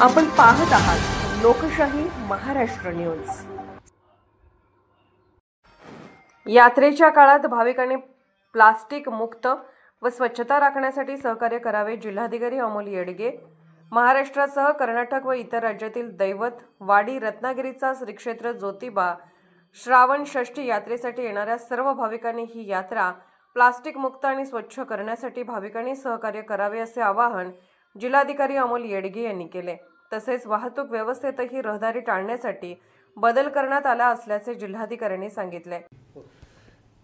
आपण पाहत आहात लोकशाही महाराष्ट्र न्यूज। यात्रेच्या काळात भाविकांनी प्लास्टिक मुक्त व स्वच्छता राखण्यासाठी सहकार्य करावे। जिल्हाधिकारी अमोल येडगे। महाराष्ट्रासह कर्नाटक व इतर राज्यातील दैवत वाडी रत्नागिरीचा श्री क्षेत्र ज्योतिबा श्रावण षष्ठी यात्रेसाठी येणाऱ्या सर्व भाविकांनी ही यात्रा प्लास्टिक मुक्त आणि स्वच्छ करण्यासाठी भाविकांनी सहकार्य करावे असे आवाहन जिल्हाधिकारी अमोल येडगे यांनी केले। तसेच वाहतूक व्यवस्थेतही रहदारी टाळण्यासाठी बदल करण्यात आला असल्याचे जिल्हाधिकाऱ्यांनी सांगितले।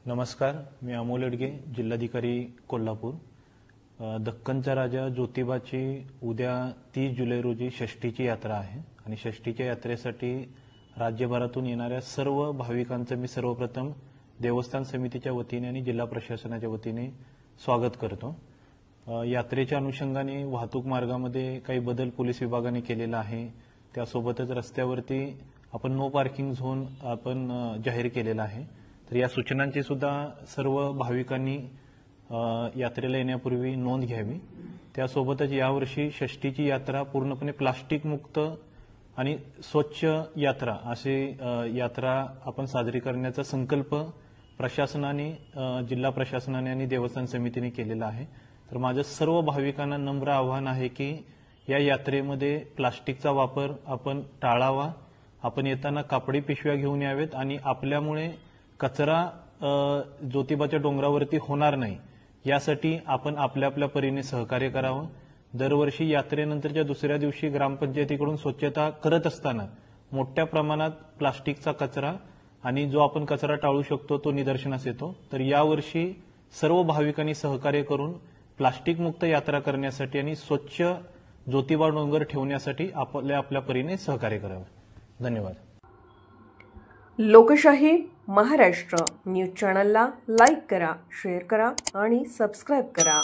नमस्कार, मी अमोल येडगे, जिल्हाधिकारी कोल्हापूर। दक्कनचा राजा ज्योतिबाची उद्या 30 जुलै रोजी षष्ठीची यात्रा आहे आणि षष्ठीच्या यात्रेसाठी राज्यभरातून येणाऱ्या सर्व भाविकांचं मी सर्वप्रथम देवस्थान समितीच्या वतीने आणि जिल्हा प्रशासनाच्या वतीने स्वागत करतो। यात्रेच्या अनुषंगाने वाहतूक मार्गामध्ये काही बदल पोलीस विभागाने केलेला आहे। त्यासोबतच रस्त्यावरती आपण नो पार्किंग झोन आपण जाहीर केलेला आहे। तर या सूचनांची सुद्धा सर्व भाविकांनी यात्रेला येण्यापूर्वी नोंद घ्यावी। त्यासोबतच यावर्षी षष्ठीची यात्रा पूर्णपणे प्लास्टिक मुक्त आणि स्वच्छ यात्रा अशी यात्रा आपण साजरी करण्याचा संकल्प प्रशासनाने जिल्हा प्रशासनाने आणि देवस्थान समितीने केलेला आहे। तर माझं सर्व भाविकांना नम्र आवाहन आहे की या यात्रेमध्ये प्लास्टिकचा वापर आपण टाळावा। आपण येताना कापडी पिशव्या घेऊन यावेत आणि आपल्यामुळे कचरा ज्योतिबाच्या डोंगरावरती होणार नाही यासाठी आपण आपल्या परीने सहकार्य करावं। दरवर्षी यात्रेनंतरच्या दुसऱ्या दिवशी ग्रामपंचायतीकडून स्वच्छता करत असताना मोठ्या प्रमाणात प्लास्टिकचा कचरा आणि जो आपण कचरा टाळू शकतो तो निदर्शनास येतो। तर यावर्षी सर्व भाविकांनी सहकार्य करून प्लास्टिक मुक्त यात्रा करण्यासाठी आणि स्वच्छ ज्योतिबा डोंगर ठेवण्यासाठी आपल्या परीने सहकार्य करावे। धन्यवाद। लोकशाही महाराष्ट्र न्यूज चॅनलला लाईक करा, शेअर करा आणि सबस्क्राइब करा।